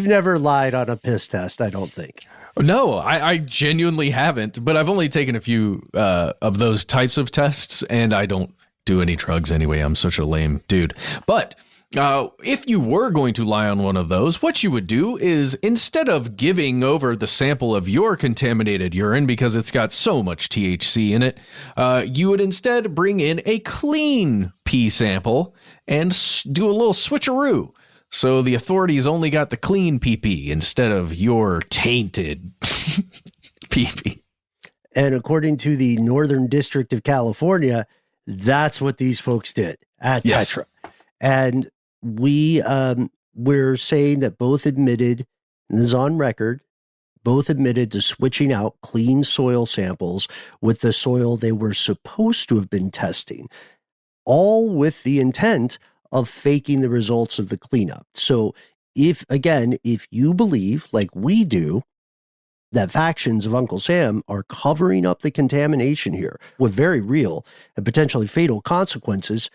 never lied on a piss test, I don't think. No, I genuinely haven't, but I've only taken a few of those types of tests, and I don't do any drugs anyway. I'm such a lame dude. But if you were going to lie on one of those, what you would do is, instead of giving over the sample of your contaminated urine because it's got so much THC in it, you would instead bring in a clean pee sample and do a little switcheroo. So the authorities only got the clean pee-pee instead of your tainted pee-pee. And according to the Northern District of California, that's what these folks did at Tetra. And we're saying that both admitted, and this is on record, both admitted to switching out clean soil samples with the soil they were supposed to have been testing, all with the intent of faking the results of the cleanup. So if you believe, like we do, that factions of Uncle Sam are covering up the contamination here with very real and potentially fatal consequences,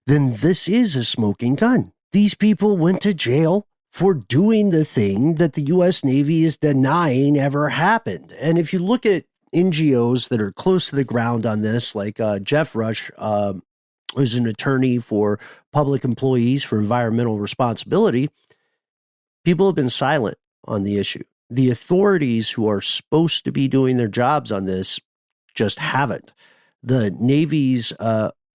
then this is a smoking gun. These people went to jail for doing the thing that the U.S. Navy is denying ever happened. And if you look at NGOs that are close to the ground on this, like Jeff Rush, who's an attorney for public employees for environmental responsibility, people have been silent on the issue. The authorities who are supposed to be doing their jobs on this just haven't. The Navy's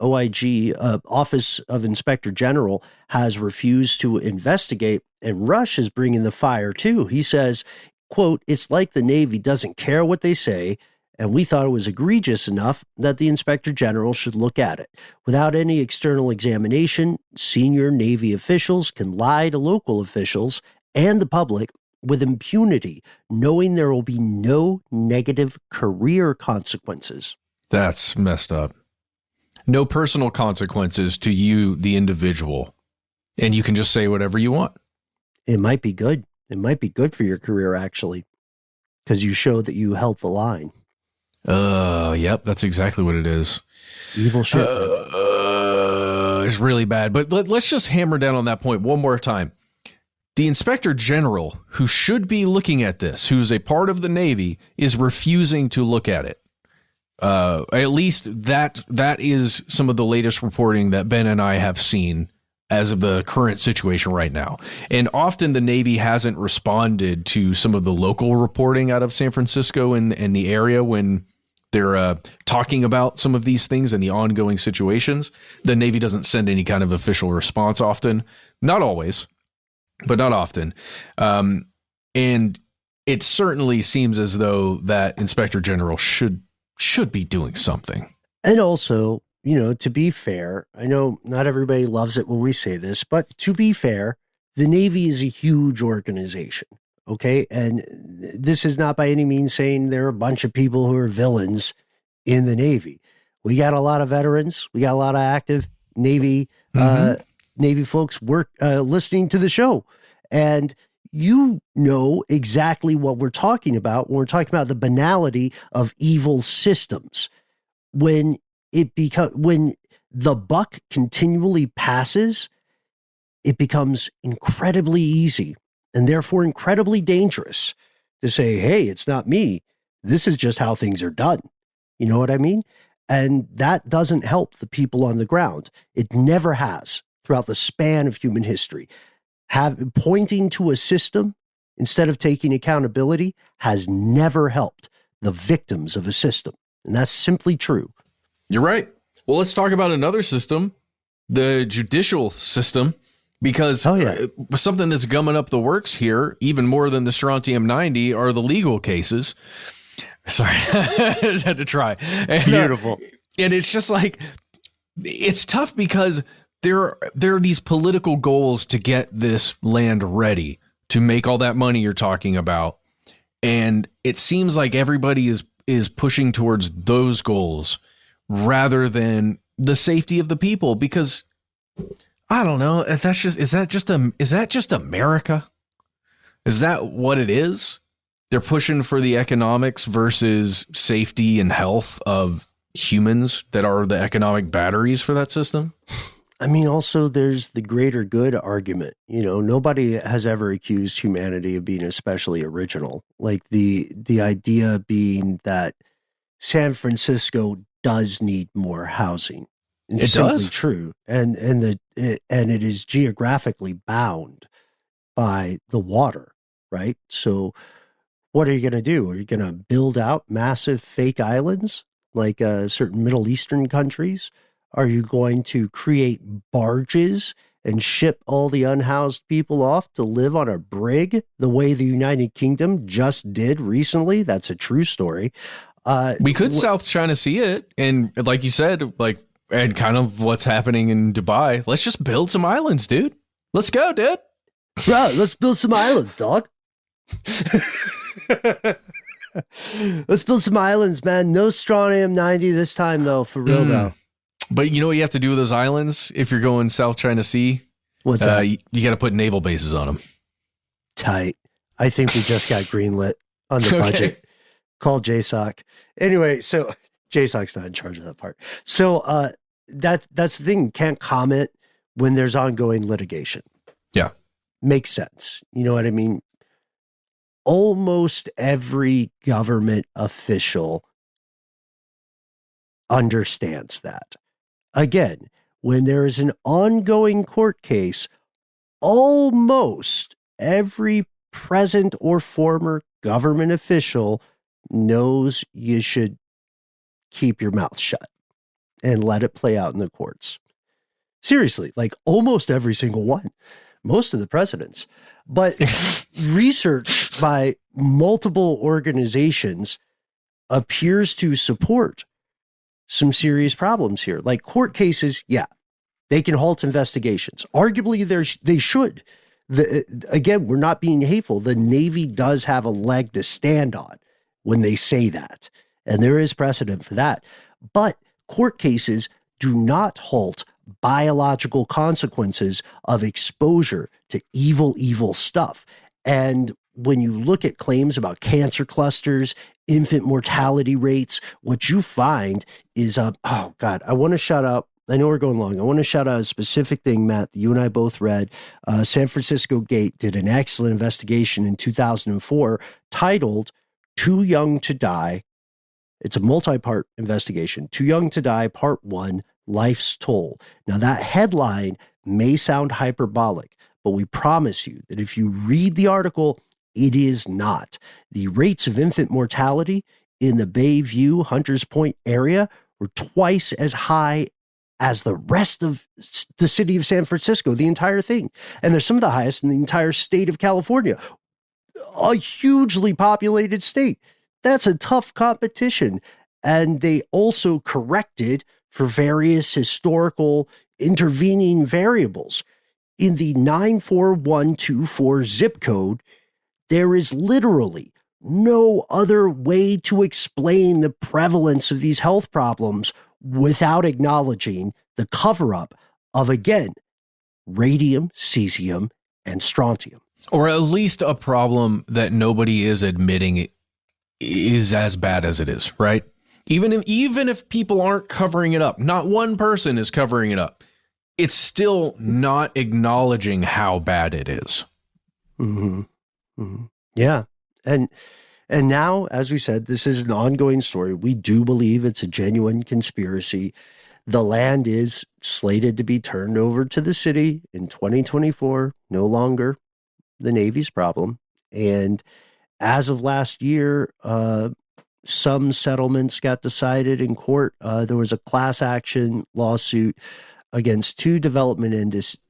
OIG, Office of Inspector General, has refused to investigate, and Rush is bringing the fire too. He says, quote, "It's like the Navy doesn't care what they say, and we thought it was egregious enough that the Inspector General should look at it. Without any external examination, senior Navy officials can lie to local officials and the public with impunity, knowing there will be no negative career consequences. That's messed up. No personal consequences to you, the individual. And you can just say whatever you want. It might be good. It might be good for your career, actually, because you show that you held the line. Yep, that's exactly what it is. Evil shit. It's really bad. But let's just hammer down on that point one more time. The Inspector General, who should be looking at this, who's a part of the Navy, is refusing to look at it. At least that is some of the latest reporting that Ben and I have seen as of the current situation right now. And often the Navy hasn't responded to some of the local reporting out of San Francisco and the area when they're talking about some of these things and the ongoing situations. The Navy doesn't send any kind of official response often. Not always, but not often. And it certainly seems as though that Inspector General should be doing something. And also, you know, to be fair, I know not everybody loves it when we say this, but to be fair, the Navy is a huge organization. Okay. And this is not by any means saying there are a bunch of people who are villains in the Navy. We got a lot of veterans. We got a lot of active Navy, Navy folks listening to the show. And you know exactly what we're talking about when we're talking about the banality of evil systems. When the buck continually passes, it becomes incredibly easy and therefore incredibly dangerous to say, hey, it's not me. This is just how things are done. You know what I mean? And that doesn't help the people on the ground. It never has throughout the span of human history. Pointing to a system instead of taking accountability has never helped the victims of a system. And that's simply true. You're right. Well, let's talk about another system, the judicial system, because something that's gumming up the works here, even more than the Strontium-90, are the legal cases. Sorry, I just had to try. And, beautiful. And it's just like, it's tough because there are these political goals to get this land ready to make all that money you're talking about. And it seems like everybody is pushing towards those goals rather than the safety of the people, because I don't know, is that just America? Is that what it is? They're pushing for the economics versus safety and health of humans that are the economic batteries for that system. I mean, also there's the greater good argument. You know, nobody has ever accused humanity of being especially original. Like the idea being that San Francisco does need more housing. It's simply true. And it is geographically bound by the water, right? So what are you going to do? Are you going to build out massive fake islands like certain Middle Eastern countries? Are you going to create barges and ship all the unhoused people off to live on a brig the way the United Kingdom just did recently? That's a true story. We could South China Sea it. And like you said, and kind of what's happening in Dubai. Let's just build some islands, dude. Let's go, dude. Bro, let's build some islands, dog. Let's build some islands, man. No Strontium-90 this time, though, for real, though. But you know what you have to do with those islands if you're going South China Sea? What's that? You got to put naval bases on them. Tight. I think we just got greenlit on the budget. Call JSOC. Anyway, so JSOC's not in charge of that part. So that's the thing. Can't comment when there's ongoing litigation. Yeah. Makes sense. You know what I mean? Almost every government official understands that. Again, when there is an ongoing court case, almost every present or former government official knows you should keep your mouth shut and let it play out in the courts. Seriously, like almost every single one, most of the presidents. But research by multiple organizations appears to support some serious problems here. Like court cases, yeah, they can halt investigations. Arguably, they should. Again, we're not being hateful. The Navy does have a leg to stand on when they say that. And there is precedent for that. But court cases do not halt biological consequences of exposure to evil stuff. And when you look at claims about cancer clusters, infant mortality rates, what you find is, oh God, I want to shout out, I know we're going long. I want to shout out a specific thing, Matt, that you and I both read. San Francisco Gate did an excellent investigation in 2004 titled Too Young to Die. It's a multi-part investigation. Too Young to Die, Part 1, Life's Toll. Now, that headline may sound hyperbolic, but we promise you that if you read the article, it is not. The rates of infant mortality in the Bayview, Hunters Point area were twice as high as the rest of the city of San Francisco, the entire thing. And they're some of the highest in the entire state of California, a hugely populated state. That's a tough competition. And they also corrected for various historical intervening variables. In the 94124 zip code, there is literally no other way to explain the prevalence of these health problems without acknowledging the cover-up of, again, radium, cesium, and strontium. Or at least a problem that nobody is admitting is as bad as it is, right? Even if people aren't covering it up, not one person is covering it up, it's still not acknowledging how bad it is. Mm-hmm. Mm-hmm. Yeah. And now, as we said, this is an ongoing story. We do believe it's a genuine conspiracy. The land is slated to be turned over to the city in 2024, no longer the Navy's problem. And as of last year, some settlements got decided in court. There was a class action lawsuit against two development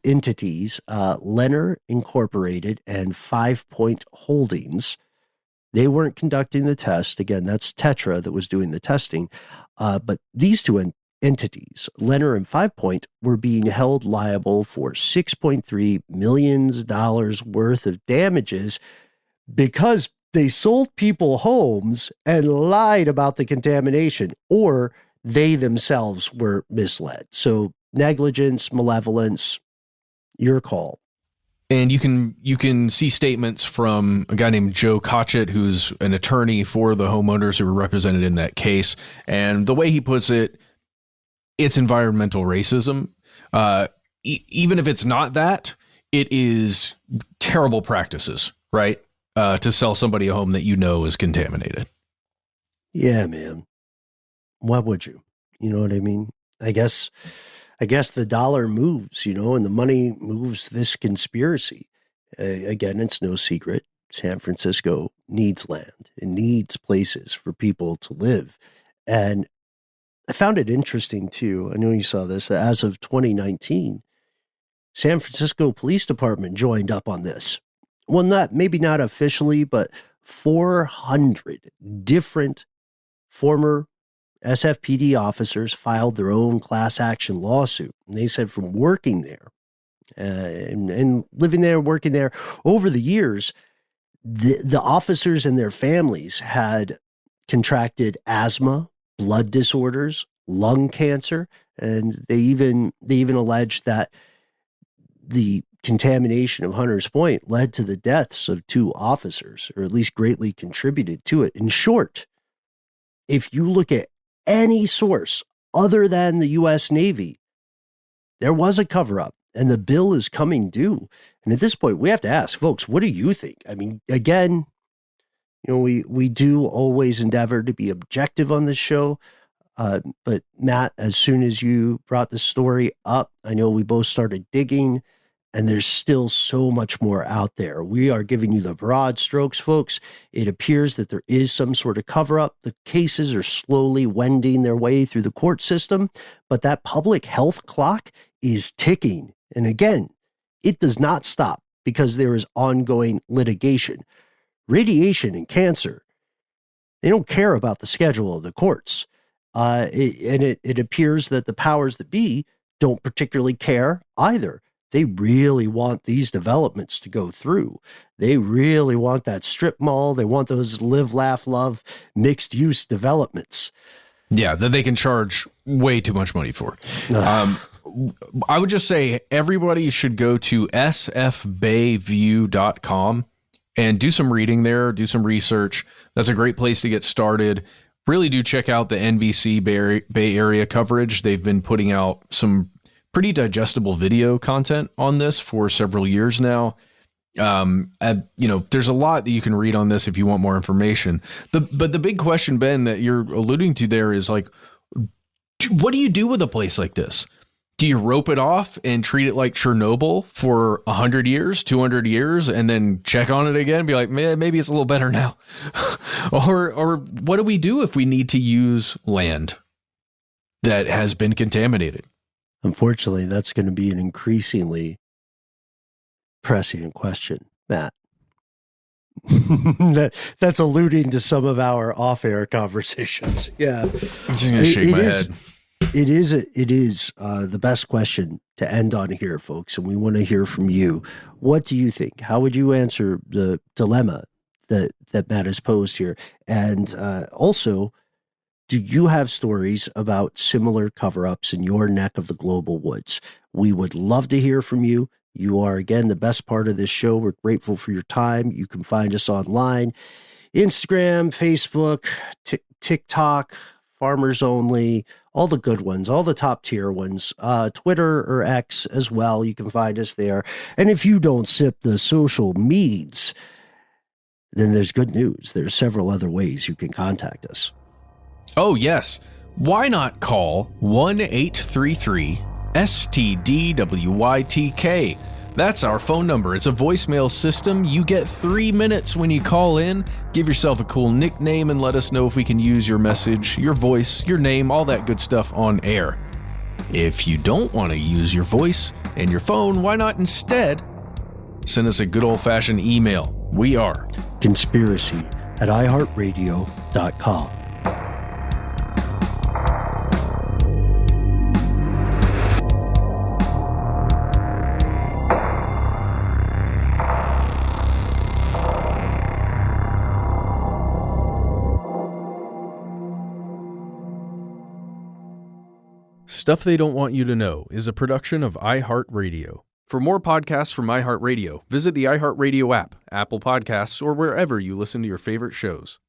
entities, Lenner Incorporated and 5 Point Holdings. They weren't conducting the test. Again, that's Tetra that was doing the testing. But these two entities, Lenner and 5 Point, were being held liable for $6.3 million worth of damages because they sold people homes and lied about the contamination, or they themselves were misled. So negligence, malevolence, your call. And you can see statements from a guy named Joe Cotchett, who's an attorney for the homeowners who were represented in that case. And the way he puts it, it's environmental racism. Even if it's not that, it is terrible practices, right? To sell somebody a home that you know is contaminated. Yeah, man. Why would you? You know what I mean? I guess the dollar moves, and the money moves this conspiracy. Again, it's no secret. San Francisco needs land. It needs places for people to live. And I found it interesting, too. I know you saw this. As of 2019, San Francisco Police Department joined up on this. Well, maybe not officially, but 400 different former SFPD officers filed their own class action lawsuit. And they said from working there and living there, working there over the years, the officers and their families had contracted asthma, blood disorders, lung cancer, and they even alleged that the contamination of Hunters Point led to the deaths of two officers, or at least greatly contributed to it. In short, if you look at any source other than the U.S. Navy, there was a cover-up, and the bill is coming due. And at this point, we have to ask, folks, what do you think? I mean, again, we do always endeavor to be objective on this show. But Matt, as soon as you brought the story up, I know we both started digging, and there's still so much more out there. We are giving you the broad strokes, folks. It appears that there is some sort of cover-up. The cases are slowly wending their way through the court system, but that public health clock is ticking. And again, it does not stop because there is ongoing litigation. Radiation and cancer, they don't care about the schedule of the courts. It appears that the powers that be don't particularly care either. they really want these developments to go through. They really want that strip mall. They want those live, laugh, love, mixed use developments. Yeah, that they can charge way too much money for. I would just say everybody should go to sfbayview.com and do some reading there, do some research. That's a great place to get started. Really do check out the NBC Bay Area coverage. They've been putting out some pretty digestible video content on this for several years now. There's a lot that you can read on this if you want more information. But the big question, Ben, that you're alluding to there is like, what do you do with a place like this? Do you rope it off and treat it like Chernobyl for 100 years, 200 years, and then check on it again and be like, maybe it's a little better now? or what do we do if we need to use land that has been contaminated? Unfortunately, that's going to be an increasingly pressing question, Matt. That's alluding to some of our off-air conversations. Yeah. I'm just going to shake my head. It is the best question to end on here, folks, and we want to hear from you. What do you think? How would you answer the dilemma that Matt has posed here? And also, do you have stories about similar cover-ups in your neck of the global woods? We would love to hear from you. You are, again, the best part of this show. We're grateful for your time. You can find us online, Instagram, Facebook, TikTok, Farmers Only, all the good ones, all the top tier ones, Twitter or X as well. You can find us there. And if you don't sip the social meds, then there's good news. There's several other ways you can contact us. Oh, yes. Why not call 1-833-STDWYTK? That's our phone number. It's a voicemail system. You get 3 minutes when you call in. Give yourself a cool nickname and let us know if we can use your message, your voice, your name, all that good stuff on air. If you don't want to use your voice and your phone, why not instead send us a good old-fashioned email? We are conspiracy@iHeartRadio.com. Stuff They Don't Want You to Know is a production of iHeartRadio. For more podcasts from iHeartRadio, visit the iHeartRadio app, Apple Podcasts, or wherever you listen to your favorite shows.